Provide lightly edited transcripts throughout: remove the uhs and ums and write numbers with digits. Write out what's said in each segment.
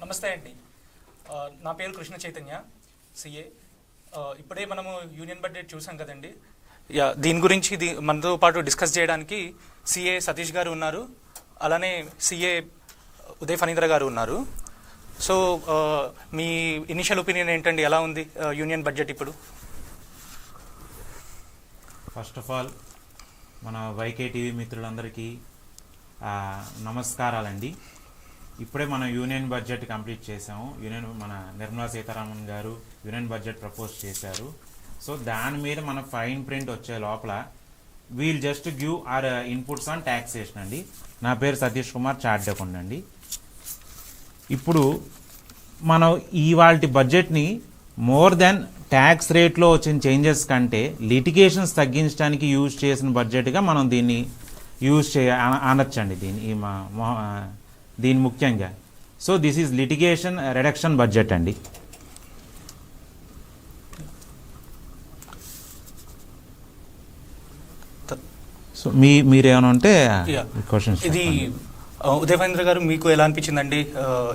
నమస్తే అండి. నా పేరు కృష్ణ చైతన్య, సిఏ. ఇప్పుడే మనము యూనియన్ బడ్జెట్ చూసాం కదండి. దీని గురించి మనతో పాటు డిస్కస్ చేయడానికి సిఏ సతీష్ గారు ఉన్నారు, అలానే సిఏ ఉదయ్ ఫణీంద్ర గారు ఉన్నారు. సో మీ ఇనిషియల్ ఒపీనియన్ ఏంటండి, ఎలా ఉంది యూనియన్ బడ్జెట్ ఇప్పుడు? ఫస్ట్ ఆఫ్ ఆల్ మన వైకే టీవీ మిత్రులందరికీ నమస్కారాలండి. ఇప్పుడే మనం యూనియన్ బడ్జెట్ కంప్లీట్ చేసాము. మన నిర్మలా సీతారామన్ గారు యూనియన్ బడ్జెట్ ప్రపోజ్ చేశారు. సో దాని మీద మన ఫైన్ ప్రింట్ వచ్చే లోపల we'll just give our inputs on taxation అండి. నా పేరు సతీష్ కుమార్, చార్ట్ అకౌంట్ అండి. ఇప్పుడు మనం ఇవాల్టి బడ్జెట్ని మోర్ దెన్ ట్యాక్స్ రేట్లో వచ్చిన చేంజెస్ కంటే లిటిగేషన్స్ తగ్గించడానికి యూజ్ చేసిన బడ్జెట్గా మనం దీన్ని యూజ్ అనొచ్చండి. దీని ముఖ్యంగా so this is litigation reduction budget అండి. సో మీరేమైనా ఉంటే క్వశ్చన్స్. ఇది ఉదయ్ ఫణీంద్ర గారు, మీకు ఎలా అనిపించిందండి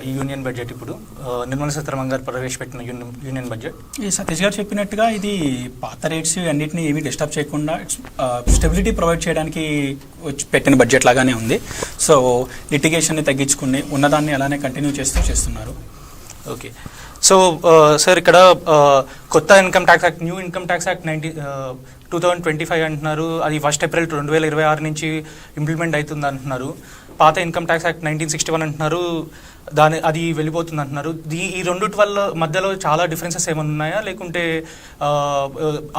ఈ యూనియన్ బడ్జెట్? ఇప్పుడు నిర్మలా సీతారామన్ గారు ప్రవేశపెట్టిన యూనియన్ బడ్జెట్. ఈ సతీష్ గారు చెప్పినట్టుగా ఇది పాత రేట్స్ అన్నింటినీ ఏమీ డిస్టర్బ్ చేయకుండా స్టెబిలిటీ ప్రొవైడ్ చేయడానికి పెట్టిన బడ్జెట్ లాగానే ఉంది. సో లిటిగేషన్ని తగ్గించుకుని ఉన్నదాన్ని అలానే కంటిన్యూ చేస్తున్నారు. ఓకే. సో సార్, ఇక్కడ కొత్త income tax act, new income tax act 2025 అంటున్నారు. అది 1 ఏప్రిల్ 2026 నుంచి ఇంప్లిమెంట్ అవుతుంది అంటున్నారు. పాత ఇన్కమ్ ట్యాక్స్ యాక్ట్ 1961 అంటున్నారు, అది వెళ్ళిపోతుంది అంటున్నారు. ఈ రెండింటి వల్ల మధ్యలో చాలా డిఫరెన్సెస్ ఏమైనా ఉన్నాయా, లేకుంటే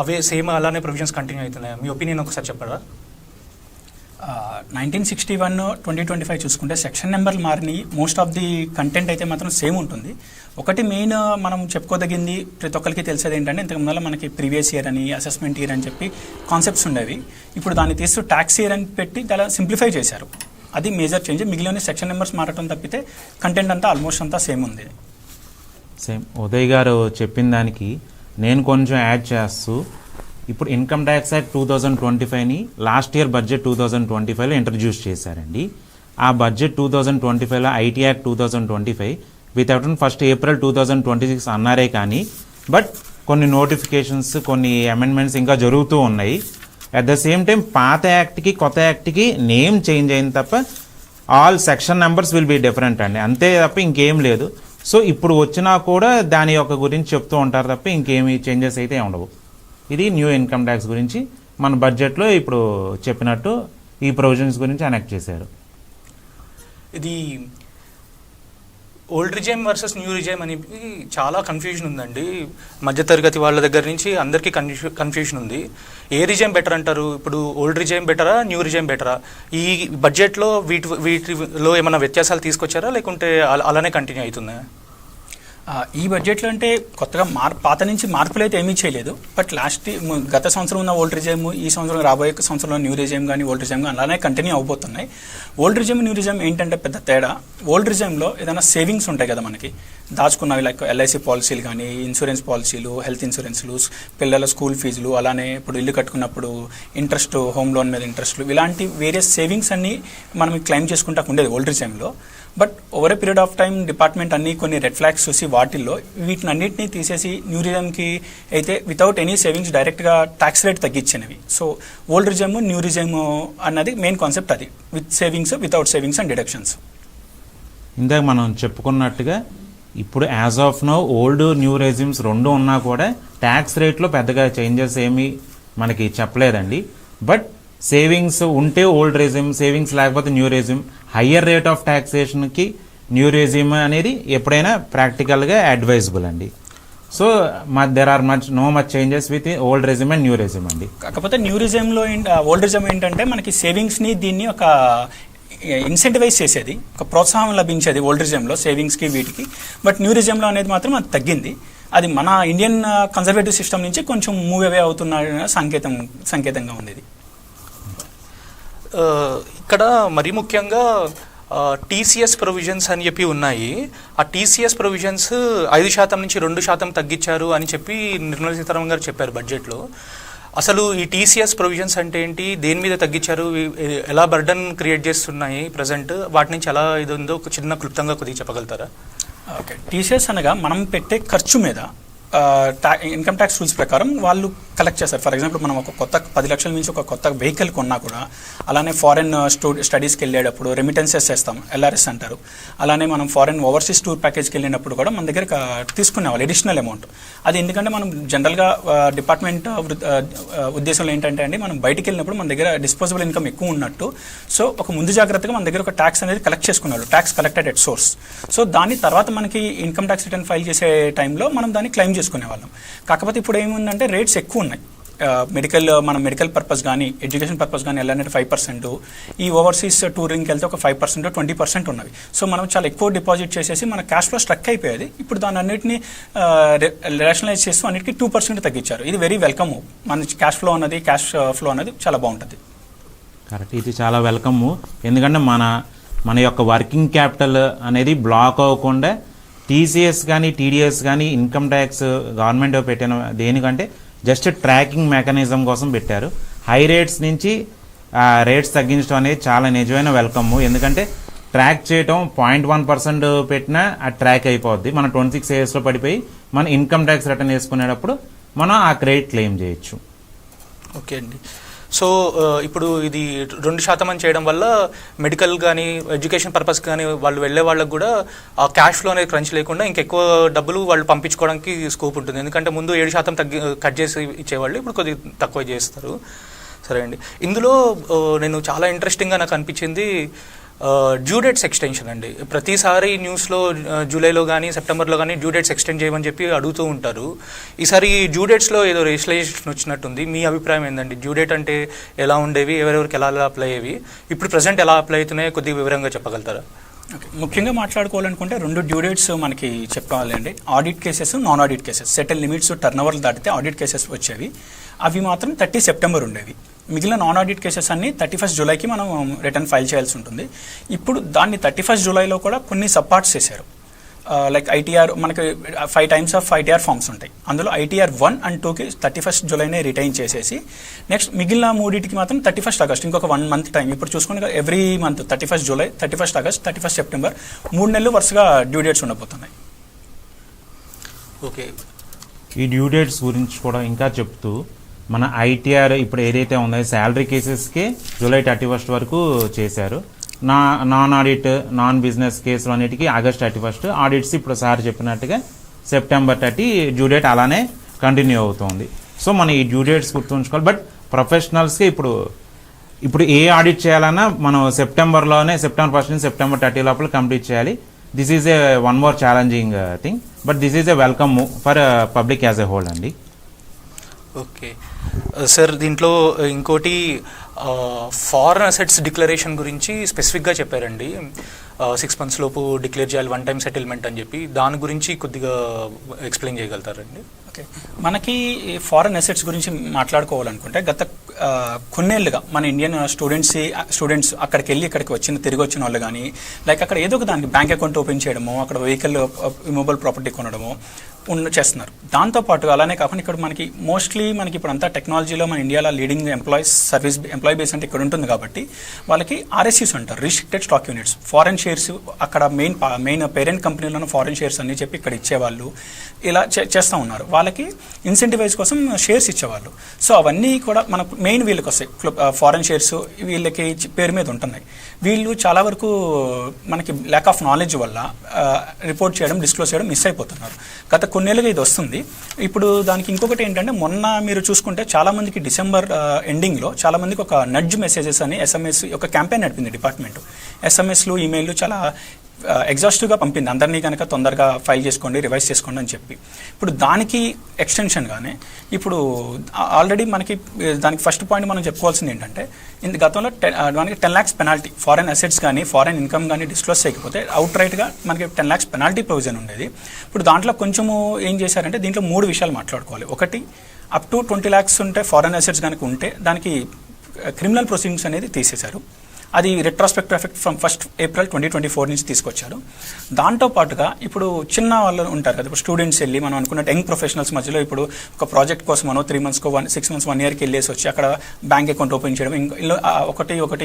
అవే సేమ్ అలానే ప్రొవిజన్స్ కంటిన్యూ అవుతున్నాయా? మీ ఒపీనియన్ ఒకసారి చెప్పరా? 1961 2025 చూసుకుంటే సెక్షన్ నెంబర్లు మారినాయి. మోస్ట్ ఆఫ్ ది కంటెంట్ అయితే మాత్రం సేమ్ ఉంటుంది. ఒకటి మెయిన్ మనం చెప్పుకోదగింది, ప్రతి ఒక్కరికి తెలిసేది ఏంటంటే, ఇంతకుముందు మనకి ప్రీవియస్ ఇయర్ అని, అసెస్మెంట్ ఇయర్ అని చెప్పి కాన్సెప్ట్స్ ఉండేవి. ఇప్పుడు దాన్ని తీస్తూ ట్యాక్స్ ఇయర్ అని పెట్టి చాలా సింప్లిఫై చేశారు. అది మేజర్ చేంజ్. మిగిలిన సెక్షన్ నెంబర్స్ మారటం తప్పితే కంటెంట్ అంతా ఆల్మోస్ట్ అంతా సేమ్ ఉంది. సేమ్ ఉదయ్ గారు చెప్పిన దానికి నేను కొంచెం యాడ్ చేస్తూ, ఇప్పుడు ఇన్కమ్ ట్యాక్స్ యాక్ట్ 2025ని లాస్ట్ ఇయర్ బడ్జెట్ 2025లో ఇంట్రడ్యూస్ చేశారండి. ఆ బడ్జెట్ 2025లో IT act 2025 without 1 April 2026 అన్నారే కానీ, బట్ కొన్ని నోటిఫికేషన్స్, కొన్ని అమెండ్మెంట్స్ ఇంకా జరుగుతూ ఉన్నాయి. అట్ ద సేమ్ టైం పాత యాక్ట్కి కొత్త యాక్ట్కి నేమ్ చేంజ్ అయింది తప్ప all section numbers will be different అండి, అంతే తప్ప ఇంకేం లేదు. సో ఇప్పుడు వచ్చినా కూడా దాని యొక్క గురించి చెప్తూ ఉంటారు తప్ప ఇంకేమి చేంజెస్ అయితే ఉండవు. ఇది న్యూ ఇన్కమ్ ట్యాక్స్ గురించి మన బడ్జెట్లో ఇప్పుడు చెప్పినట్టు ఈ ప్రొవిజన్స్ గురించి అనెక్ట్ చేశారు. ఇది old regime versus new regime అని చాలా కన్ఫ్యూజన్ ఉందండి. మధ్యతరగతి వాళ్ళ దగ్గర నుంచి అందరికీ కన్ఫ్యూజన్ ఉంది. ఏ రిజైమ్ బెటర్ అంటారు? ఇప్పుడు ఓల్డ్ రిజైమ్ బెటరా, న్యూ రిజైమ్ బెటరా? ఈ బడ్జెట్లో వీటిలో ఏమైనా వ్యత్యాసాలు తీసుకొచ్చారా, లేకుంటే అలానే కంటిన్యూ అవుతుందా? ఈ బడ్జెట్లో అంటే కొత్తగా పాత నుంచి మార్పులు అయితే ఏమీ చేయలేదు. బట్ గత సంవత్సరం ఉన్న ఓల్డ్ రిజైమ్, ఈ సంవత్సరం రాబోయే సంవత్సరంలో న్యూ రిజైమ్ కానీ ఓల్డ్ రిజైమ్ కానీ అలానే కంటిన్యూ అవబోతున్నాయి. ఓల్డ్ రిజైమ్, న్యూ రిజైమ్ ఏంటంటే పెద్ద తేడా, ఓల్డ్ రిజైమ్లో ఏదైనా సేవింగ్స్ ఉంటాయి కదా మనకి దాచుకున్నవి, లైక్ ఎల్ఐసి పాలసీలు కానీ, ఇన్సూరెన్స్ పాలసీలు, హెల్త్ ఇన్సూరెన్స్లు, పిల్లల స్కూల్ ఫీజులు, అలానే ఇప్పుడు ఇల్లు కట్టుకున్నప్పుడు ఇంట్రెస్ట్, హోమ్ లోన్ మీద ఇంట్రెస్ట్లు, ఇలాంటి వేరియస్ సేవింగ్స్ అన్నీ మనం క్లెయిమ్ చేసుకుంటా ఉండేది ఓల్డ్ రిజైమ్లో. But over a period of time department అన్ని కొన్ని రెడ్ ఫ్లాగ్స్ చూసి వాటిల్లో వీటిని అన్నింటినీ తీసేసి న్యూ రిజైమ్కి అయితే వితౌట్ ఎనీ సేవింగ్స్ డైరెక్ట్గా ట్యాక్స్ రేట్ తగ్గించినవి. So old regime, new regime అన్నది మెయిన్ కాన్సెప్ట్. అది with savings, without savings and deductions. ఇందాక మనం చెప్పుకున్నట్టుగా ఇప్పుడు as of now old new regimes రెండు ఉన్నా కూడా ట్యాక్స్ రేట్లో పెద్దగా చేంజెస్ ఏమీ మనకి చెప్పలేదండి. బట్ సేవింగ్స్ ఉంటే ఓల్డ్ రెజ్యూమ్, సేవింగ్స్ లేకపోతే new regime, higher rate of ట్యాక్సేషన్కి న్యూ రెజ్యూమ్ అనేది ఎప్పుడైనా ప్రాక్టికల్గా అడ్వైజబుల్ అండి. So there are no much changes with old regime and new regime అండి. కాకపోతే న్యూ రెజ్యూమ్లో ఓల్డ్ రెజ్యూమ్ ఏంటంటే మనకి సేవింగ్స్ని దీన్ని ఒక ఇన్సెంటివైజ్ చేసేది, ఒక ప్రోత్సాహం లభించేది ఓల్డ్ రిజైమ్లో సేవింగ్స్కి వీటికి. బట్ న్యూ రిజైమ్లో అనేది మాత్రం అది తగ్గింది. అది మన ఇండియన్ కన్జర్వేటివ్ సిస్టమ్ నుంచి కొంచెం మూవ్ అవే అవుతున్న సంకేతంగా ఉంది. ఇక్కడ మరీ ముఖ్యంగా టీసీఎస్ ప్రొవిజన్స్ అని చెప్పి ఉన్నాయి. ఆ టీసీఎస్ ప్రొవిజన్స్ 5% నుంచి 2% తగ్గించారు అని చెప్పి నిర్మలా సీతారామన్ గారు చెప్పారు బడ్జెట్లో. అసలు ఈ టీసీఎస్ ప్రొవిజన్స్ అంటే ఏంటి, దేని మీద తగ్గించారు, ఎలా బర్డన్ క్రియేట్ చేస్తున్నాయి ప్రజెంట్, వాటి నుంచి ఎలా ఇది ఉందో ఒక చిన్న క్లుప్తంగా కొద్దిగా చెప్పగలుగుతారా? ఓకే, టీసీఎస్ అనగా మనం పెట్టే ఖర్చు మీద ఇన్కమ్ ట్యాక్స్ రూల్స్ ప్రకారం వాళ్ళు కలెక్ట్ చేస్తారు. ఫర్ ఎగ్జాంపుల్ మనం ఒక కొత్త 10 లక్షల నుంచి ఒక కొత్త వెహికల్ కొన్నా కూడా, అలానే ఫారెన్ స్టడీస్కి వెళ్ళేటప్పుడు రెమిటెన్సెస్ చేస్తాం, ఎల్ఆర్ఎస్ అంటారు. అలానే మనం ఫారెన్ ఓవర్సీస్ టూర్ ప్యాకేజ్కి వెళ్ళినప్పుడు కూడా మన దగ్గర తీసుకునేవాళ్ళు అడిషనల్ అమౌంట్. అది ఎందుకంటే మనం జనరల్గా డిపార్ట్మెంట్ ఉద్దేశంలో ఏంటంటే అండి, మనం బయటికి వెళ్ళినప్పుడు మన దగ్గర డిస్పోజబుల్ ఇన్కమ్ ఎక్కువ ఉన్నట్టు, సో ఒక ముందు జాగ్రత్తగా మన దగ్గర ఒక ట్యాక్స్ అనేది కలెక్ట్ చేసుకున్నారు, tax collected at source. So దాని తర్వాత మనకి ఇన్కమ్ ట్యాక్స్ రిటర్న్ ఫైల్ చేసే టైంలో మనం దాన్ని క్లెయిమ్ చేసుకునేవాళ్ళం. కాకపోతే ఇప్పుడు ఏముందంటే రేట్స్ ఎక్కువ ఉన్నాయి. మనం మెడికల్ పర్పస్ కానీ ఎడ్యుకేషన్ పర్పస్ కానీ వెళ్ళాలంటే 5%, ఈ ఓవర్సీస్ టూరింగ్కి వెళ్తే ఒక 5%, 20% ఉన్నవి. సో మనం చాలా ఎక్కువ డిపాజిట్ చేసేసి మన క్యాష్ ఫ్లో స్ట్రక్ అయిపోయేది. ఇప్పుడు దాని అన్నింటినీ రేషనలైజ్ చేస్తూ అన్నిటికీ 2% తగ్గించారు. ఇది వెరీ వెల్కమ్. మన క్యాష్ ఫ్లో అనేది చాలా బాగుంటుంది. కరెక్ట్, ఇది చాలా వెల్కమ్. ఎందుకంటే మన యొక్క వర్కింగ్ క్యాపిటల్ అనేది బ్లాక్ అవ్వకుండా టీసీఎస్ కానీ టీడీఎస్ కానీ ఇన్కమ్ ట్యాక్స్ గవర్నమెంట్ పెట్టిన దేనికంటే జస్ట్ ట్రాకింగ్ మెకానిజం కోసం పెట్టారు. హై రేట్స్ నుంచి రేట్స్ తగ్గించడం అనేది చాలా నిజమైన వెల్కమ్. ఎందుకంటే ట్రాక్ చేయటం 0.1% పెట్టినా ఆ ట్రాక్ అయిపోద్ది. మనం 26 yearsలో పడిపోయి మన ఇన్కమ్ ట్యాక్స్ రిటర్న్ వేసుకునేటప్పుడు మనం ఆ క్రెడిట్ క్లెయిమ్ చేయొచ్చు. ఓకే అండి. సో ఇప్పుడు ఇది 2% అని చేయడం వల్ల మెడికల్ కానీ ఎడ్యుకేషన్ పర్పస్ కానీ వాళ్ళు వెళ్ళే వాళ్ళకు కూడా ఆ క్యాష్ ఫ్లో అనేది క్రంచ్ లేకుండా ఇంకెక్కువ డబ్బులు వాళ్ళు పంపించుకోవడానికి స్కోప్ ఉంటుంది. ఎందుకంటే ముందు 7% కట్ చేసి ఇచ్చేవాళ్ళు, ఇప్పుడు కొద్దిగా తక్కువ చేస్తారు. సరే అండి, ఇందులో నేను చాలా ఇంట్రెస్టింగ్గా నాకు అనిపించింది డ్యూ డేట్స్ ఎక్స్టెన్షన్ అండి. ప్రతిసారి న్యూస్లో జూలైలో కానీ సెప్టెంబర్లో కానీ డ్యూ డేట్స్ ఎక్స్టెండ్ చేయమని చెప్పి అడుగుతూ ఉంటారు. ఈసారి డ్యూ డేట్స్లో ఏదో రేషనలైజేషన్ వచ్చినట్టుంది. మీ అభిప్రాయం ఏంటండి? డ్యూ డేట్ అంటే ఎలా ఉండేవి, ఎవరెవరికి ఎలా అప్లై అయ్యేవి, ఇప్పుడు ప్రజెంట్ ఎలా అప్లై అవుతున్నాయో కొద్దిగా వివరంగా చెప్పగలుగుతారా? ఓకే, ముఖ్యంగా మాట్లాడుకోవాలనుకుంటే 2 డ్యూ డేట్స్ మనకి చెప్పుకోవాలండి. Audit cases, non audit cases. Settle limits, టర్న్ ఓవర్లు దాటితే ఆడిట్ కేసెస్ వచ్చేవి. అవి మాత్రం 30 September ఉండేవి. మిగిలిన నాన్ ఆడిట్ కేసెస్ అన్ని 31 July మనం రిటర్న్ ఫైల్ చేయాల్సి ఉంటుంది. ఇప్పుడు దాన్ని 31 July కూడా కొన్ని సబ్ పార్ట్స్ చేశారు. లైక్ ఐటీఆర్, మనకి 5 types ఆఫ్ ఐటీఆర్ ఫామ్స్ ఉంటాయి. అందులో ఐటీఆర్ 1 and 2కి 31 July రిటైన్ చేసేసి, నెక్స్ట్ మిగిలిన 3కి మాత్రం 31 August, ఇంకొక 1 month టైం. ఇప్పుడు చూసుకుని every month 31 July, 31 August, 31 September 3 నెలలు వరుసగా డ్యూ డేట్స్ ఉండబోతున్నాయి. ఓకే, ఈ డ్యూ డేట్స్ గురించి కూడా ఇంకా చెప్తూ, మన ఐటీఆర్ ఇప్పుడు ఏదైతే ఉందో శాలరీ కేసెస్కి July 31 వరకు చేశారు. నాన్ ఆడిట్, నాన్ బిజినెస్ కేసులు అన్నిటికీ August 31. ఆడిట్స్ ఇప్పుడు సార్ చెప్పినట్టుగా September 30 డ్యూ డేట్ అలానే కంటిన్యూ అవుతుంది. సో మనం ఈ డ్యూ డేట్స్ గుర్తుంచుకోవాలి. బట్ ప్రొఫెషనల్స్కి ఇప్పుడు ఏ ఆడిట్ చేయాలన్నా మనం September 1 నుంచి September 30 లోపల కంప్లీట్ చేయాలి. This is a one more challenging thing, but this is a welcome move for public as a whole అండి. ఓకే సార్, దీంట్లో ఇంకోటి ఫారెన్ అసెట్స్ డిక్లరేషన్ గురించి స్పెసిఫిక్గా చెప్పారండి. 6 months లోపు డిక్లేర్ చేయాలి, 1 time సెటిల్మెంట్ అని చెప్పి. దాని గురించి కొద్దిగా ఎక్స్ప్లెయిన్ చేయగలుగుతారండి? ఓకే, మనకి ఫారెన్ అసెట్స్ గురించి మాట్లాడుకోవాలనుకుంటే గత కొన్నేళ్లుగా మన ఇండియన్ స్టూడెంట్స్ అక్కడికి వెళ్ళి తిరిగి వచ్చిన వాళ్ళు కానీ, లైక్ అక్కడ ఏదో ఒక దానికి బ్యాంక్ అకౌంట్ ఓపెన్ చేయడము, అక్కడ వెహికల్ ఇమూవబుల్ ప్రాపర్టీ కొనడము చేస్తున్నారు. దాంతోపాటు అలానే కాకుండా ఇక్కడ మోస్ట్లీ మనకి ఇప్పుడు అంతా టెక్నాలజీలో మన ఇండియాలో లీడింగ్ ఎంప్లాయీ బేస్ అంటే ఇక్కడ ఉంటుంది కాబట్టి వాళ్ళకి RSUs అంటారు, restricted stock units. Foreign shares అక్కడ మెయిన్ పేరెంట్ కంపెనీలోనే ఫారెన్ షేర్స్ అన్ని చెప్పి ఇక్కడ ఇచ్చేవాళ్ళు, ఇలా చేస్తూ ఉన్నారు. వాళ్ళకి ఇన్సెంటివైజ్ కోసం షేర్స్ ఇచ్చేవాళ్ళు. సో అవన్నీ కూడా మనకు మెయిన్ వీళ్ళకి వస్తాయి. ఫారెన్ షేర్స్ వీళ్ళకి పేరు మీద ఉంటున్నాయి. వీళ్ళు చాలా వరకు మనకి ల్యాక్ ఆఫ్ నాలెడ్జ్ వల్ల రిపోర్ట్ చేయడం, డిస్క్లోజ్ చేయడం మిస్ అయిపోతున్నారు. గత కొన్నేళ్ళుగా ఇది వస్తుంది. ఇప్పుడు దానికి ఇంకొకటి ఏంటంటే, మొన్న మీరు చూసుకుంటే చాలా మందికి డిసెంబర్ ఎండింగ్లో చాలా మందికి ఒక నడ్జ్ మెసేజెస్ అని SMS ఒక క్యాంపెయిన్ నడిపింది డిపార్ట్మెంట్. SMSలు, ఈమెయిల్లు చాలా ఎగ్జాస్టివ్గా పంపింది. అందరినీ కనుక తొందరగా ఫైల్ చేసుకోండి, రివైజ్ చేసుకోండి అని చెప్పి. ఇప్పుడు దానికి ఎక్స్టెన్షన్గానే ఇప్పుడు ఆల్రెడీ దానికి ఫస్ట్ పాయింట్ మనం చెప్పుకోవాల్సింది ఏంటంటే, గతంలో మనకి 10 lakhs పెనాల్టీ, ఫారెన్ అసెట్స్ కానీ ఫారెన్ ఇన్కమ్ కానీ డిస్క్లోజ్ చేయకపోతే అవుట్ రైట్గా మనకి 10 lakhs పెనాల్టీ ప్రొవిజన్ ఉండేది. ఇప్పుడు దాంట్లో కొంచెము ఏం చేశారంటే, దీంట్లో 3 విషయాలు మాట్లాడుకోవాలి. ఒకటి, అప్ టు 20 lakhs ఉంటే ఫారెన్ అసెట్స్ కనుక ఉంటే దానికి క్రిమినల్ ప్రొసీడింగ్స్ అనేది తీసేశారు. అది retrospective effect from 1st April 2024 నుంచి తీసుకొచ్చారు. దాంతో పాటుగా ఇప్పుడు చిన్న వాళ్ళు ఉంటారు కదా, ఇప్పుడు స్టూడెంట్స్ వెళ్ళి మనం అనుకున్నట్టు యంగ్ ప్రొఫెషనల్స్ మధ్యలో ఇప్పుడు ఒక ప్రాజెక్ట్ కోసం 3 monthsకో 6 months 1 yearకి వెళ్ళేసి వచ్చి అక్కడ బ్యాంక్ అకౌంట్ ఓపెన్ చేయడం,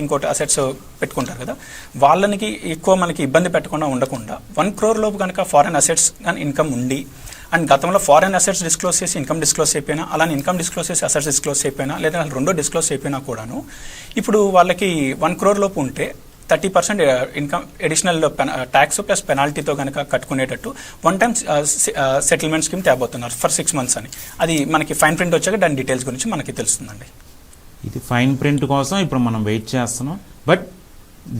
ఇంకోటి అసెట్స్ పెట్టుకుంటారు కదా, వాళ్ళకి ఎక్కువ మనకి ఇబ్బంది పెట్టకుండా ఉండకుండా 1 crore లోపు కనుక ఫారెన్ అసెట్స్ కానీ ఇన్కమ్ ఉండి అండ్ గతంలో ఫారెన్ అసెట్స్ డిస్క్లోజ్ చేసి ఇన్కమ్ డిస్క్లోజ్ అయిపోయినా, అలానే ఇన్కమ్ డిస్క్లోజ్ చేసి అసెట్స్ డిస్క్లోజ్ అయిపోయినా, లేదా రెండో డిస్క్లోజ్ అయిపోయినా కూడాను ఇప్పుడు వాళ్ళకి 1 crore లోపు ఉంటే 30% ఇన్కమ్ అడిషనల్ ట్యాక్స్ ప్లస్ పెనాల్టీతో కనుక కట్టుకునేటట్టు 1-time సెటిల్మెంట్ స్కీమ్ తేబోతున్నారు ఫర్ 6 months అని. అది మనకి ఫైన్ ప్రింట్ వచ్చాక దాని డీటెయిల్స్ గురించి మనకి తెలుస్తుందండి. ఇది ఫైన్ ప్రింట్ కోసం ఇప్పుడు మనం వెయిట్ చేస్తున్నాం. But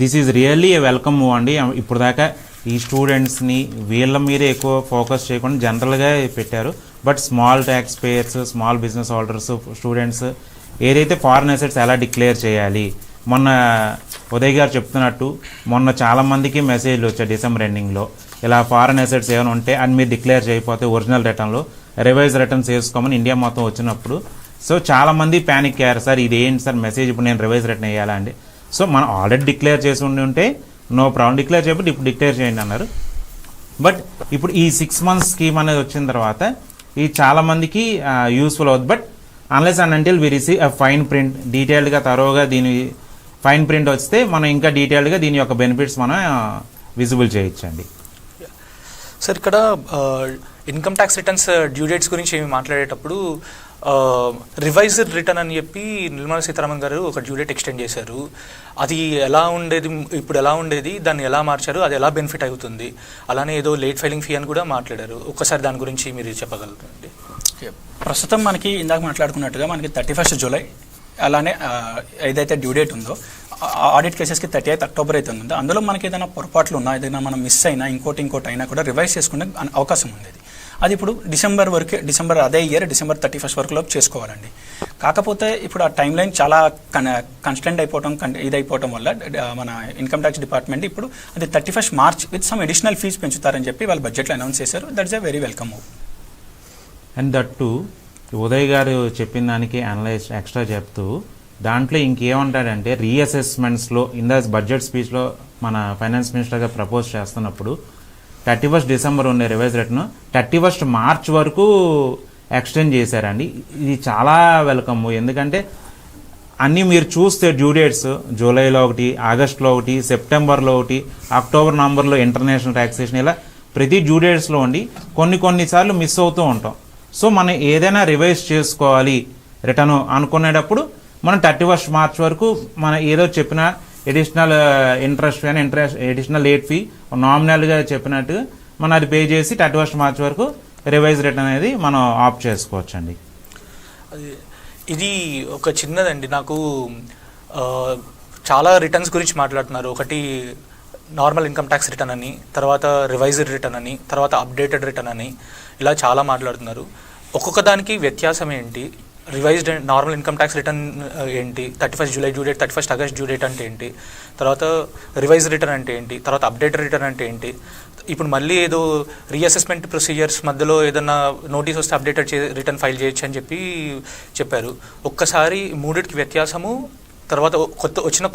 this is really A welcome move అండి. ఇప్పుడు దాకా ఈ స్టూడెంట్స్ని వీళ్ళ మీదే ఎక్కువ ఫోకస్ చేయకుండా జనరల్గా పెట్టారు. But small taxpayers, small business holders, students ఏదైతే ఫారెన్ అసెట్స్ ఎలా డిక్లేర్ చేయాలి, మొన్న ఉదయ్ గారు చెప్తున్నట్టు మొన్న చాలామందికి మెసేజ్లు వచ్చాయి డిసెంబర్ ఎండింగ్లో, ఇలా ఫారెన్ అసెట్స్ ఏమైనా ఉంటే అని మీరు డిక్లేర్ చేయకపోతే ఒరిజినల్ రిటర్న్లో రివైజ్ రిటర్న్స్ వేసుకోమని ఇండియా మొత్తం వచ్చినప్పుడు సో చాలామంది ప్యానిక్ అయ్యారు. సార్ ఇది ఏంటి సార్ మెసేజ్, ఇప్పుడు నేను రివైజ్ రిటర్న్ వేయాలా అండి. సో మనం ఆల్రెడీ డిక్లేర్ చేసి ఉంటే నో ప్రాబ్లం, డిక్లేర్ చేయబట్టి ఇప్పుడు డిక్లేర్ చేయండి అన్నారు. బట్ ఇప్పుడు ఈ 6 months స్కీమ్ అనేది వచ్చిన తర్వాత ఇది చాలా మందికి యూస్ఫుల్ అవుతుంది. But unless and until we receive fine print డీటెయిల్డ్గా తరోగా దీని ఫైన్ ప్రింట్ వస్తే మనం ఇంకా డీటెయిల్డ్గా దీని యొక్క బెనిఫిట్స్ మనం విజిబుల్ చేయొచ్చండి. సార్ ఇక్కడ income tax returns due dates గురించి మాట్లాడేటప్పుడు రివైజ్డ్ రిటర్న్ అని చెప్పి నిర్మలా సీతారామన్ గారు ఒక డ్యూ డేట్ ఎక్స్టెండ్ చేశారు. అది ఎలా ఉండేది, ఇప్పుడు ఎలా ఉండేది, దాన్ని ఎలా మార్చారు, అది ఎలా బెనిఫిట్ అవుతుంది, అలానే ఏదో లేట్ ఫైలింగ్ ఫీ అని కూడా మాట్లాడారు. ఒక్కసారి దాని గురించి మీరు చెప్పగలుగుతారండి. ప్రస్తుతం మనకి ఇందాక మాట్లాడుకున్నట్టుగా మనకి 31st July అలానే ఏదైతే డ్యూ డేట్ ఉందో ఆడిట్ కేసెస్కి 30th October అయితే ఉందో అందులో మనకి ఏదైనా పొరపాట్లు ఉన్నా, ఏదైనా మనం మిస్ అయినా ఇంకోటి అయినా కూడా రివైజ్ చేసుకునే అవకాశం ఉంది. అది ఇప్పుడు డిసెంబర్ అదే ఇయర్ December 31st వరకు లోపు చేసుకోవాలండి. కాకపోతే ఇప్పుడు ఆ టైం లైన్ చాలా కన్స్టెంట్ అయిపోవడం ఇదైపోవడం వల్ల మన ఇన్కమ్ ట్యాక్స్ డిపార్ట్మెంట్ ఇప్పుడు అది 31st March with some additional fees పెంచుతారని చెప్పి వాళ్ళు బడ్జెట్లో అనౌన్స్ చేశారు. That is a very welcome move. And that to Uday గారు చెప్పిన దానికి అనలైజ్ ఎక్స్ట్రా చెప్తూ దాంట్లో ఇంకేమంటాడంటే రీఅసెస్మెంట్స్లో ఇన్ ద బడ్జెట్ స్పీచ్లో మన ఫైనాన్స్ మినిస్టర్ గారు ప్రపోజ్ చేస్తున్నప్పుడు 31st December ఉండే రివైజ్ రేట్ను 31st March వరకు ఎక్స్టెండ్ చేశారండి. ఇది చాలా వెల్కమ్. ఎందుకంటే అన్నీ మీరు చూస్తే డ్యూ డేట్స్ జూలైలో ఒకటి, ఆగస్టులో ఒకటి, సెప్టెంబర్లో ఒకటి, అక్టోబర్ నవంబర్లో ఇంటర్నేషనల్ ట్యాక్సేషన్, ఇలా ప్రతి డ్యూ డేట్స్లో ఉండి కొన్నిసార్లు మిస్ అవుతూ ఉంటాం. సో మనం ఏదైనా రివైజ్ చేసుకోవాలి రిటర్న్ అనుకునేటప్పుడు మనం 31st March వరకు మనం ఏదో చెప్పిన ఎడిషనల్ ఇంట్రెస్ట్ కానీ ఎడిషనల్ లేట్ ఫీ నామినల్గా చెప్పినట్టుగా మనం అది పే చేసి 31st March వరకు రివైజ్ రిటర్న్ అనేది మనం ఆప్ట్ చేసుకోవచ్చు అండి. ఇది ఒక చిన్నదండి, నాకు చాలా రిటర్న్స్ గురించి మాట్లాడుతున్నారు. ఒకటి నార్మల్ ఇన్కమ్ ట్యాక్స్ రిటర్న్ అని, తర్వాత రివైజ్డ్ రిటర్న్ అని, తర్వాత అప్డేటెడ్ రిటర్న్ అని, ఇలా చాలా మాట్లాడుతున్నారు. ఒక్కొక్క దానికి వ్యత్యాసం ఏంటి? Revised normal income tax return ఏంటి, 31st July due date, 31st August due date అంటే ఏంటి, తర్వాత రివైజ్ రిటర్న్ అంటే ఏంటి, తర్వాత అప్డేటెడ్ రిటర్న్ అంటే ఏంటి, ఇప్పుడు మళ్ళీ ఏదో రీఅసెస్మెంట్ ప్రొసీజర్స్ మధ్యలో ఏదన్నా నోటీస్ వస్తే అప్డేటెడ్ రిటర్న్ ఫైల్ చేయొచ్చు అని చెప్పారు. ఒక్కసారి మూడిటికి వ్యత్యాసము, తర్వాత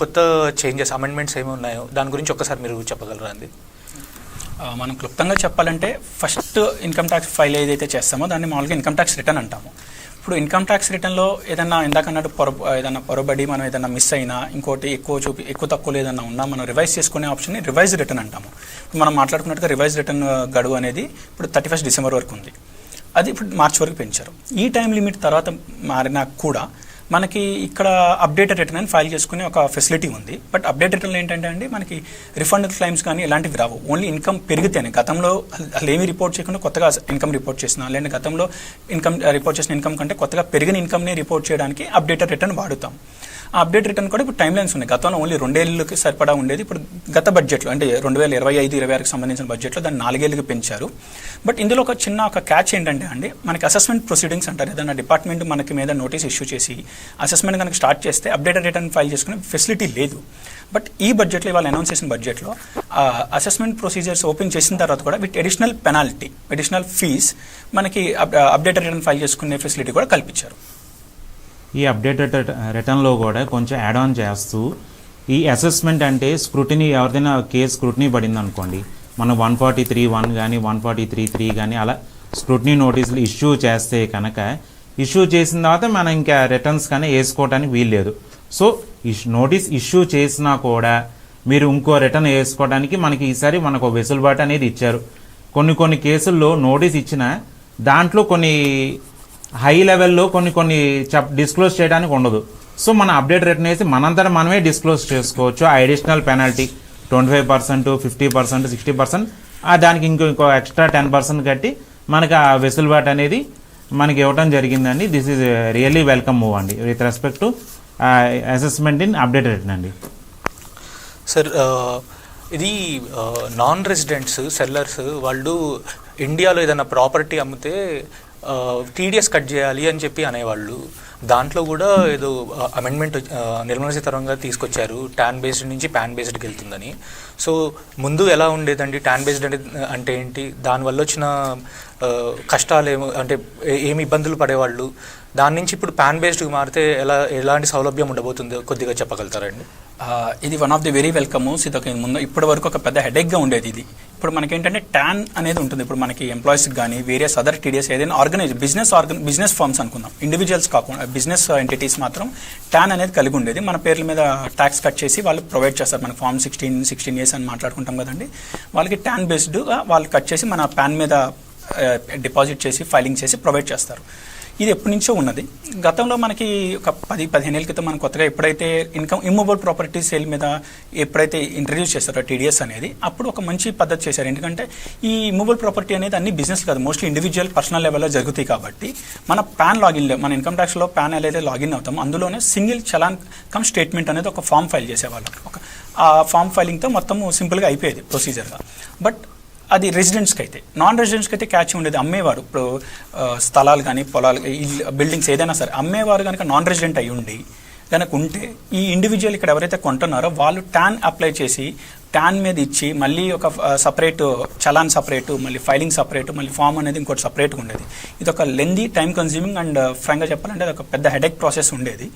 కొత్త చేంజెస్ అమెండ్మెంట్స్ ఏమి ఉన్నాయో దాని గురించి ఒక్కసారి మీరు చెప్పగలరా అండి? మనం క్లుప్తంగా చెప్పాలంటే ఫస్ట్ ఇన్కమ్ ట్యాక్స్ ఫైల్ ఏదైతే చేస్తామో దాన్ని మామూలుగా ఇన్కమ్ ట్యాక్స్ రిటర్న్ అంటాము. ఇప్పుడు ఇన్కమ్ ట్యాక్స్ రిటర్న్లో ఏదన్నా ఇందాక అన్నట్టు ఏదన్నా పొరబడి మనం ఏదన్నా మిస్ అయినా, ఇంకోటి ఎక్కువ తక్కువ ఏదన్నా ఉన్నా మనం రివైజ్ చేసుకునే ఆప్షన్ని రివైజ్ రిటర్న్ అంటాము. ఇప్పుడు మనం మాట్లాడుకున్నట్టుగా రివైజ్ రిటర్న్ గడువు అనేది ఇప్పుడు 31st December వరకు ఉంది. అది ఇప్పుడు మార్చ్ వరకు పెంచారు. ఈ టైం లిమిట్ తర్వాత మారినా కూడా మనకి ఇక్కడ అప్డేటెడ్ రిటర్న్ అని ఫైల్ చేసుకునే ఒక ఫెసిలిటీ ఉంది. బట్ అప్డేట్ రిటర్న్లో ఏంటంటే అండి మనకి రిఫండ్ క్లైమ్స్ కానీ ఇలాంటివి రావు. ఓన్లీ ఇన్కమ్ పెరిగితేనే, గతంలో అసలు ఏమీ రిపోర్ట్ చేయకుండా కొత్తగా ఇన్కమ్ రిపోర్ట్ చేసినా, లేదంటే గతంలో ఇన్కమ్ రిపోర్ట్ చేసిన ఇన్కమ్ కంటే కొత్తగా పెరిగిన ఇన్కమ్ని రిపోర్ట్ చేయడానికి అప్డేటెడ్ రిటర్న్ వాడుతాం. ఆ అప్డేట్ రిటర్న్ కూడా ఇప్పుడు టైం లైన్స్ ఉన్నాయి. గతంలో ఓన్లీ 2 ఏళ్ళకి సరిపడా ఉండేది. ఇప్పుడు గత బడ్జెట్లో అంటే 2025-26కి సంబంధించిన బడ్జెట్లో దాన్ని 4 ఏళ్ళకి పెంచారు. బట్ ఇందులో ఒక క్యాచ్ ఏంటంటే అండి మనకి అసెస్మెంట్ ప్రొసీడింగ్స్ అంటారు. ఏదైనా డిపార్ట్మెంట్ మనకి మీద నోటీస్ ఇష్యూ చేసి అసెస్మెంట్ కనుక స్టార్ట్ చేస్తే అప్డేటెడ్ రిటర్న్ ఫైల్ చేసుకునే ఫెసిలిటీ లేదు. బట్ ఈ బడ్జెట్లో ఇవాళ అనౌన్స్ చేసిన బడ్జెట్లో అసెస్మెంట్ ప్రొసీజర్స్ ఓపెన్ చేసిన తర్వాత కూడా with additional penalty, additional fees మనకి అప్డేటెడ్ రిటర్న్ ఫైల్ చేసుకునే ఫెసిలిటీ కూడా కల్పించారు. ఈ అప్డేటెడ్ రిటర్న్లో కూడా కొంచెం యాడ్ ఆన్ చేస్తూ ఈ అసెస్మెంట్ అంటే స్క్రూటినీ, ఎవరిదైనా కేసు స్క్రూటినీ పడింది అనుకోండి, మనం 143(1) కానీ 143(3) కానీ అలా స్క్రూటినీ నోటీసులు ఇష్యూ చేస్తే కనుక, ఇష్యూ చేసిన తర్వాత మనం ఇంకా రిటర్న్స్ కానీ వేసుకోవడానికి వీల్లేదు. సో నోటీస్ ఇష్యూ చేసినా కూడా మీరు ఇంకో రిటర్న్ వేసుకోవడానికి మనకి ఈసారి మనకు వెసులుబాటు అనేది ఇచ్చారు. కొన్ని కేసుల్లో నోటీస్ ఇచ్చిన దాంట్లో కొన్ని హై లెవెల్లో కొన్ని డిస్క్లోజ్ చేయడానికి ఉండదు. సో మన అప్డేట్ రిటర్న్ వేసి మనంతటా మనమే డిస్క్లోజ్ చేసుకోవచ్చు. అడిషనల్ పెనాల్టీ 25%, 50%, 60%, దానికి ఇంకో ఎక్స్ట్రా 10% కట్టి మనకి ఆ వెసులుబాటు అనేది మనకి ఇవ్వడం జరిగిందండి. This is really welcome move అండి with respect to assessment in update return అండి. సార్, ఇది నాన్ రెసిడెంట్స్ సెల్లర్స్ వాళ్ళు ఇండియాలో ఏదైనా ప్రాపర్టీ అమ్మితే టీడీఎస్ కట్ చేయాలి అని చెప్పి అనేవాళ్ళు. దాంట్లో కూడా ఏదో అమెండ్మెంట్ నిర్మలా సీతారామన్ గారు తీసుకొచ్చారు, ట్యాన్ బేస్డ్ నుంచి పాన్ బేస్డ్కి వెళ్తుందని. సో ముందు ఎలా ఉండేదండి ట్యాన్ బేస్డ్ అంటే ఏంటి, దానివల్ల వచ్చిన కష్టాలు అంటే ఏమి ఇబ్బందులు పడేవాళ్ళు, దాని నుంచి ఇప్పుడు పాన్ బేస్డ్కి మారితే ఎలాంటి సౌలభ్యం ఉండబోతుందో కొద్దిగా చెప్పగలుగుతారండి? ఇది one of the very welcome. ఇదొక ముందు ఇప్పటి వరకు ఒక పెద్ద హెడేక్గా ఉండేది ఇది. ఇప్పుడు మనకి ఏంటంటే ట్యాన్ అనేది ఉంటుంది. ఇప్పుడు మనకి ఎంప్లాయీస్కి కానీ వేరియస్ అదర్ టీడీఎస్ ఏదైనా బిజినెస్ ఫర్మ్స్ అనుకుందాం, ఇండివిజువల్స్ కాకుండా బిజినెస్ ఎంటిటీస్ మాత్రం ట్యాన్ అనేది కలిగి ఉండేది. మన పేర్ల మీద ట్యాక్స్ కట్ చేసి వాళ్ళు ప్రొవైడ్ చేస్తారు. మనకి ఫామ్ 16 అని మాట్లాడుకుంటాం కదండి, వాళ్ళకి ట్యాన్ బేస్డ్గా వాళ్ళు కట్ చేసి మన ప్యాన్ మీద డిపాజిట్ చేసి ఫైలింగ్ చేసి ప్రొవైడ్ చేస్తారు. ఇది ఎప్పటి నుంచో ఉన్నది. గతంలో మనకి ఒక 10-15 ఏళ్ళ క్రితం మనం కొత్తగా ఎప్పుడైతే ఇమ్మూవబుల్ ప్రాపర్టీ సేల్ మీద ఎప్పుడైతే ఇంట్రడ్యూస్ చేస్తారో టీడీఎస్ అనేది, అప్పుడు ఒక మంచి పద్ధతి చేశారు. ఎందుకంటే ఈ ఇమ్మూవబుల్ ప్రాపర్టీ అనేది అన్ని బిజినెస్ కాదు, మోస్ట్లీ ఇండివిజువల్ పర్సనల్ లెవెల్లో జరుగుతాయి. కాబట్టి మన పాన్ లాగిన్లో, మన ఇన్కమ్ ట్యాక్స్లో పాన్ ఏదైతే లాగిన్ అవుతామో అందులోనే సింగిల్ చలాన్ కమ్ స్టేట్మెంట్ అనేది ఒక ఫామ్ ఫైల్ చేసేవాళ్ళం. ఆ ఫామ్ ఫైలింగ్తో మొత్తం సింపుల్గా అయిపోయేది ప్రొసీజర్గా. బట్ అది రెసిడెంట్స్కి అయితే, నాన్ రెసిడెంట్స్కి అయితే క్యాచ్ ఉండేది. అమ్మేవారు ఇప్పుడు స్థలాలు కానీ పొలాలు బిల్డింగ్స్ ఏదైనా సరే అమ్మేవారు కనుక నాన్ రెసిడెంట్ అయి ఉండి కనుక ఉంటే, ఈ ఇండివిజువల్ ఇక్కడ ఎవరైతే కొంటున్నారో వాళ్ళు ట్యాన్ అప్లై చేసి ట్యాన్ మీద ఇచ్చి మళ్ళీ ఒక సపరేట్ చలాన్ సపరేటు, మళ్ళీ ఫైలింగ్ సపరేటు, మళ్ళీ ఫామ్ అనేది ఇంకోటి సపరేట్గా ఉండేది. ఇది ఒక లెందీ, టైం కన్స్యూమింగ్ అండ్ ఫ్రాంక్గా చెప్పాలంటే అది ఒక పెద్ద హెడేక్ ప్రాసెస్ ఉండేది.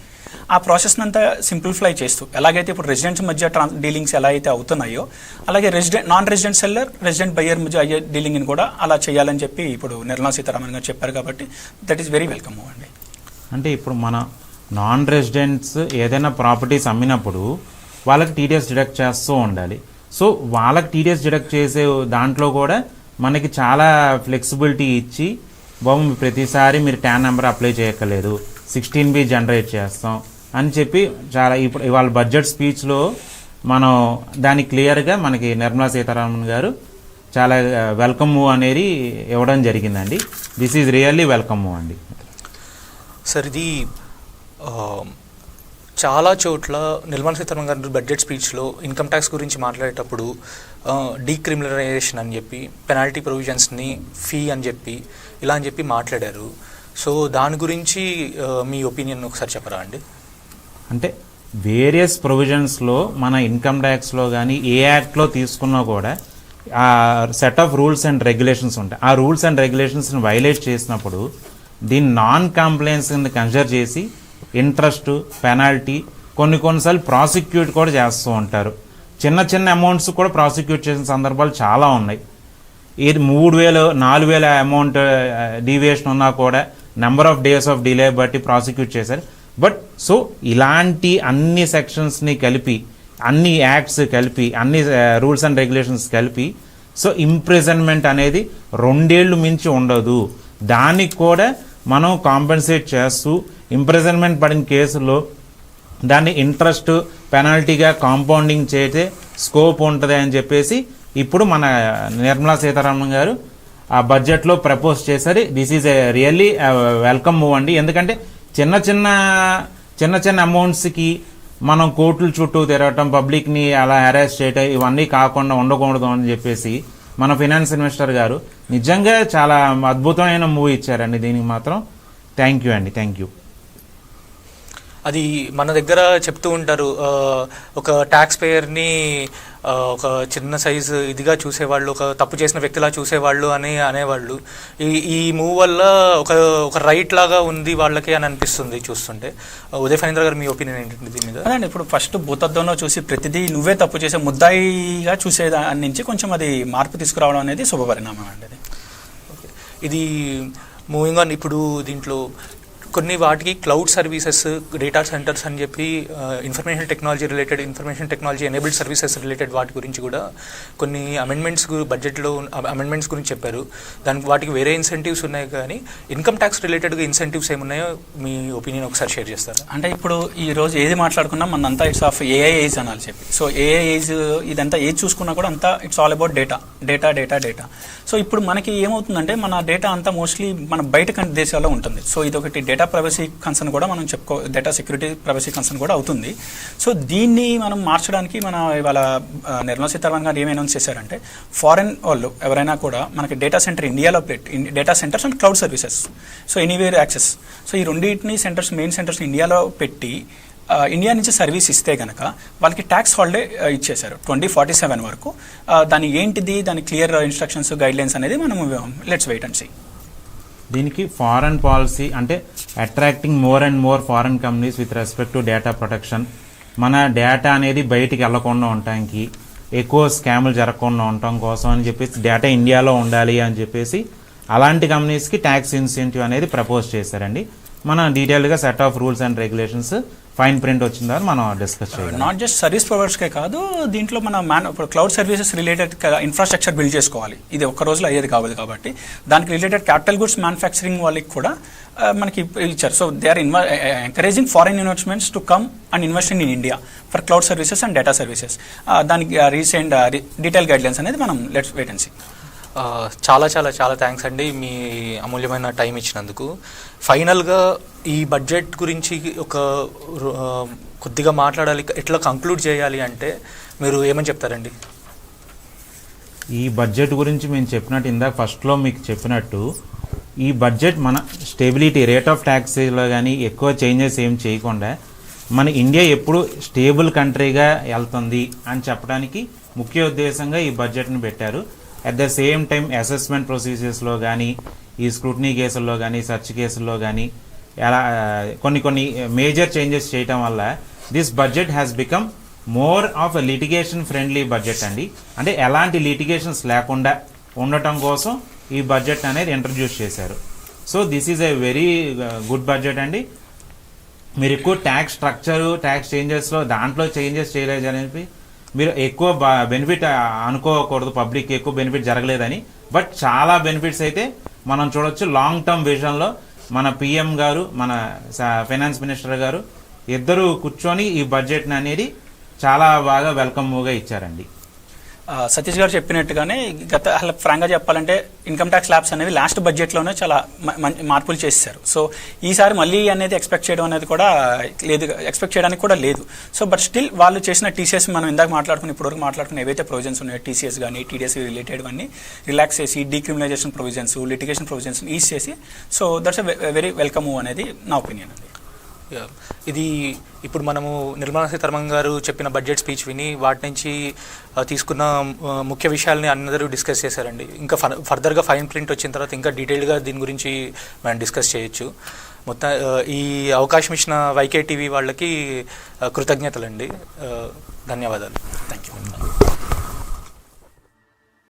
ఆ ప్రాసెస్ని అంతా సింప్లిఫై చేస్తూ, ఎలాగైతే ఇప్పుడు రెసిడెంట్స్ మధ్య డీలింగ్స్ ఎలా అయితే అవుతున్నాయో అలాగే non resident seller, resident buyer మధ్య అయ్యే డీలింగ్ని కూడా అలా చేయాలని చెప్పి ఇప్పుడు నిర్మలా సీతారామన్ గారు చెప్పారు. కాబట్టి దట్ ఈస్ వెరీ వెల్కమ్ అండి. అంటే ఇప్పుడు మన నాన్ రెసిడెంట్స్ ఏదైనా ప్రాపర్టీస్ అమ్మినప్పుడు వాళ్ళకి టీడీఎస్ డిడక్ట్ చేస్తూ ఉండాలి. సో వాళ్ళకి టీడీఎస్ డిడక్ట్ చేసే దాంట్లో కూడా మనకి చాలా ఫ్లెక్సిబిలిటీ ఇచ్చి, బాబు ప్రతిసారి మీరు ట్యాన్ నెంబర్ అప్లై చేయక్కర్లేదు, 16B జనరేట్ చేస్తాం అని చెప్పి చాలా ఇప్పుడు ఇవాళ బడ్జెట్ స్పీచ్లో మనం దాన్ని క్లియర్గా మనకి నిర్మలా సీతారామన్ గారు చాలా వెల్కమ్ మూవ్ అనేది ఇవ్వడం జరిగిందండి. This is really welcome move అండి. సార్, ఇది చాలా చోట్ల నిర్మలా సీతారామన్ గారు బడ్జెట్ స్పీచ్లో ఇన్కమ్ ట్యాక్స్ గురించి మాట్లాడేటప్పుడు డీక్రిమినలైజేషన్ అని చెప్పి, పెనాల్టీ ప్రొవిజన్స్ని ఫీ అని చెప్పి ఇలా అని చెప్పి మాట్లాడారు. సో దాని గురించి మీ ఒపీనియన్ ఒకసారి చెప్పరా అండి? అంటే వేరియస్ ప్రొవిజన్స్లో మన ఇన్కమ్ ట్యాక్స్లో కానీ ఏ యాక్ట్లో తీసుకున్నా కూడా ఆ set of rules and regulations ఉంటాయి. ఆ రూల్స్ అండ్ రెగ్యులేషన్స్ని వైలేట్ చేసినప్పుడు దీన్ని నాన్ కంప్లైన్స్ కింద కన్సిడర్ చేసి ఇంట్రెస్ట్, పెనాల్టీ, కొన్నిసార్లు ప్రాసిక్యూట్ కూడా చేస్తూ ఉంటారు. చిన్న అమౌంట్స్ కూడా ప్రాసిక్యూట్ చేసిన సందర్భాలు చాలా ఉన్నాయి. ఇది 3,000, 4,000 అమౌంట్ డీవియేషన్ ఉన్నా కూడా number of days of delay బట్టి ప్రాసిక్యూట్ చేశారు. బట్ సో ఇలాంటి అన్ని సెక్షన్స్ని కలిపి, అన్ని యాక్ట్స్ కలిపి, అన్ని రూల్స్ అండ్ రెగ్యులేషన్స్ కలిపి, సో ఇంప్రిజన్మెంట్ అనేది 2 ఏళ్ళు మించి ఉండదు. దానికి కూడా మనం కాంపెన్సేట్ చేస్తూ ఇంప్రిజన్మెంట్ పడిన కేసుల్లో దాన్ని ఇంట్రెస్ట్, పెనాల్టీగా కాంపౌండింగ్ చేసే స్కోప్ ఉంటుంది అని చెప్పేసి ఇప్పుడు మన నిర్మలా సీతారామన్ గారు ఆ బడ్జెట్లో ప్రపోజ్ చేశారు. This is a really welcome move అండి. ఎందుకంటే చిన్న అమౌంట్స్కి మనం కోర్టుల చుట్టూ తిరగటం, పబ్లిక్ని అలా హెరాస్ చేయటం ఇవన్నీ కాకుండా ఉండకూడదు అని చెప్పేసి మన ఫినాన్స్ ఇన్వెస్టర్ గారు నిజంగా చాలా అద్భుతమైన మూవీ ఇచ్చారండి. దీనికి మాత్రం థ్యాంక్ యూ అండి. Thank you. అది మన దగ్గర చెప్తూ ఉంటారు, ఒక ట్యాక్స్ పేయర్ని ఒక చిన్న సైజు ఇదిగా చూసేవాళ్ళు, ఒక తప్పు చేసిన వ్యక్తిలా చూసేవాళ్ళు అని అనేవాళ్ళు. ఈ మూవ్ వల్ల ఒక రైట్ లాగా ఉంది వాళ్ళకి అని అనిపిస్తుంది చూస్తుంటే. ఉదయ్ ఫణీంద్ర గారు, మీ ఒపీనియన్ ఏంటంటే దీని మీద? అదే ఇప్పుడు ఫస్ట్ భూతద్దంలో చూసి ప్రతిదీ నువ్వే తప్పు చేసే ముద్దాయిగా చూసే దాని నుంచి కొంచెం అది మార్పు తీసుకురావడం అనేది శుభపరిణామం అండి. ఇది మూవింగ్ ఆన్. ఇప్పుడు దీంట్లో కొన్ని వాటికి క్లౌడ్ సర్వీసెస్, డేటా సెంటర్స్ అని చెప్పి information technology enabled services related వాటి గురించి కూడా కొన్ని బడ్జెట్లో అమెండ్మెంట్స్ గురించి చెప్పారు. వాటికి వేరే ఇన్సెంటివ్స్ ఉన్నాయి, కానీ ఇన్కమ్ ట్యాక్స్ రిలేటెడ్గా ఇన్సెంటివ్స్ ఏమున్నాయో మీ ఒపీనియన్ ఒకసారి షేర్ చేస్తారా? అంటే ఇప్పుడు ఈ రోజు ఏది మాట్లాడుకున్నా మనంతా ఇట్స్ ఆఫ్ ఏఐ ఏజ్ అనాలి చెప్పి. సో ఏఐ ఏజ్ ఇదంతా ఏది చూసుకున్నా కూడా అంతా it's all about data. So ఇప్పుడు మనకి ఏమవుతుందంటే మన డేటా అంతా మోస్ట్లీ మన బయట దేశాల్లో ఉంటుంది. సో ఇది ఒకటి డేటా ప్రైవసీ కన్సర్న్ కూడా మనం డేటా సెక్యూరిటీ ప్రైవసీ కన్సర్న్ కూడా అవుతుంది. సో దీన్ని మనం మార్చడానికి ఇవాళ నిర్మలా సీతారామన్ గారు ఏమి అనౌన్స్ చేశారంటే, ఫారెన్ వాళ్ళు ఎవరైనా కూడా మనకి డేటా సెంటర్ ఇండియాలో పెట్టి, data centres and cloud services, so anywhere access, so ఈ రెండింటిని మెయిన్ సెంటర్స్ ఇండియాలో పెట్టి ఇండియా నుంచి సర్వీస్ ఇస్తే కనుక వాళ్ళకి ట్యాక్స్ హాలిడే ఇచ్చేశారు 2047 వరకు. దాని ఏంటిది, దాని క్లియర్ ఇన్స్ట్రక్షన్స్, గైడ్లైన్స్ అనేది మనం లెట్స్ వెయిట్ అండ్ సీ. దీనికి ఫారెన్ పాలసీ అంటే attracting more and more foreign companies with respect to data protection. మన డేటా అనేది బయటికి వెళ్లకుండా ఉండటానికి, ఎక్కువ స్కాములు జరగకుండా ఉండటం కోసం అని చెప్పేసి డేటా ఇండియాలో ఉండాలి అని చెప్పేసి అలాంటి కంపెనీస్కి ట్యాక్స్ ఇన్సెంటివ్ అనేది ప్రపోజ్ చేశారండి. మనం డీటెయిల్గా set of rules and regulations fine print వచ్చిందా మనం డిస్కస్ చేయాలి. నాట్ జస్ట్ సర్వీస్ ప్రొవైడర్స్కే కాదు, దీంట్లో మన ఇప్పుడు cloud services related infrastructure build చేసుకోవాలి. ఇది ఒక్క రోజులో అయ్యేది కావాలి కాబట్టి దానికి రిలేటెడ్ క్యాపిటల్ గుడ్స్ మ్యానుఫ్యాక్చరింగ్ వాళ్ళకి కూడా మనకి ఇచ్చారు. So they are encouraging foreign investments to come and invest in India for cloud services and data services. దానికి రీసెంట్ డీటెయిల్ గైడ్లైన్స్ అనేది మనం లెట్స్ వెయిట్ అండ్ సీ. చాలా చాలా చాలా థ్యాంక్స్ అండి, మీ అమూల్యమైన టైం ఇచ్చినందుకు. ఫైనల్గా ఈ బడ్జెట్ గురించి కొద్దిగా మాట్లాడాలి, ఎట్లా కంక్లూడ్ చేయాలి అంటే మీరు ఏమని చెప్తారండి? ఈ బడ్జెట్ గురించి మేము చెప్పినట్టు ఇందాక ఫస్ట్లో మీకు చెప్పినట్టు, ఈ బడ్జెట్ మన స్టెబిలిటీ, రేట్ ఆఫ్ ట్యాక్స్లో కానీ ఎక్కువ చేంజెస్ ఏం చేయకుండా మన ఇండియా ఎప్పుడు స్టేబుల్ కంట్రీగా వెళ్తుంది అని చెప్పడానికి ముఖ్య ఉద్దేశంగా ఈ బడ్జెట్ని పెట్టారు. At the same time assessment ప్రొసీజర్స్లో కానీ, ఈ స్క్రూటినీ కేసుల్లో కానీ, సెర్చ్ కేసుల్లో కానీ ఎలా కొన్ని మేజర్ చేంజెస్ చేయటం వల్ల this budget has become more of a litigation friendly budget అండి. అంటే ఎలాంటి లిటిగేషన్స్ లేకుండా ఉండటం కోసం ఈ బడ్జెట్ అనేది ఇంట్రడ్యూస్ చేశారు. So this is a very good budget అండి. మీరు ఎక్కువ ట్యాక్స్ స్ట్రక్చరు, ట్యాక్స్ చేంజెస్లో దాంట్లో చేంజెస్ చేయలేదు అని మీరు ఎక్కువ బెనిఫిట్ అనుకోకూడదు, పబ్లిక్ ఎక్కువ బెనిఫిట్ జరగలేదని. బట్ చాలా బెనిఫిట్స్ అయితే మనం చూడొచ్చు. లాంగ్ టర్మ్ విజన్లో మన పిఎం గారు, మన ఫైనాన్స్ మినిస్టర్ గారు ఇద్దరు కూర్చొని ఈ బడ్జెట్ని అనేది చాలా బాగా వెల్కమ్ మూవ్గా ఇచ్చారండి. సతీష్ గారు చెప్పినట్టుగానే అసలు ఫ్రాంక్గా చెప్పాలంటే ఇన్కమ్ ట్యాక్స్ ల్యాబ్స్ అనేవి లాస్ట్ బడ్జెట్లోనే చాలా మార్పులు చేశారు. సో ఈసారి మళ్ళీ అనేది ఎక్స్పెక్ట్ చేయడానికి కూడా లేదు. సో బట్ స్టిల్ వాళ్ళు చేసిన టీసీఎస్ మనం ఇందాక ఇప్పటివరకు మాట్లాడుకున్న ఏవైతే ప్రొవిజన్స్ ఉన్నాయో, టీసీఎస్ కానీ టీడీఎస్ రిలేటెడ్ అన్నీ రిలాక్స్ చేసి, decriminalisation provisions, litigation provisions ease చేసి, so that's a very welcome move అనేది నా ఒపీనియన్ అండి. ఇది ఇప్పుడు మనము నిర్మలా సీతారామన్ గారు చెప్పిన బడ్జెట్ స్పీచ్ విని వాటి నుంచి తీసుకున్న ముఖ్య విషయాల్ని అందరూ డిస్కస్ చేశారండి. ఇంకా ఫర్దర్గా ఫైన్ ప్రింట్ వచ్చిన తర్వాత ఇంకా డీటెయిల్గా దీని గురించి మనం డిస్కస్ చేయొచ్చు. మొత్తం ఈ అవకాశం ఇచ్చిన వైకే టీవీ వాళ్ళకి కృతజ్ఞతలండి. ధన్యవాదాలు. Thank you.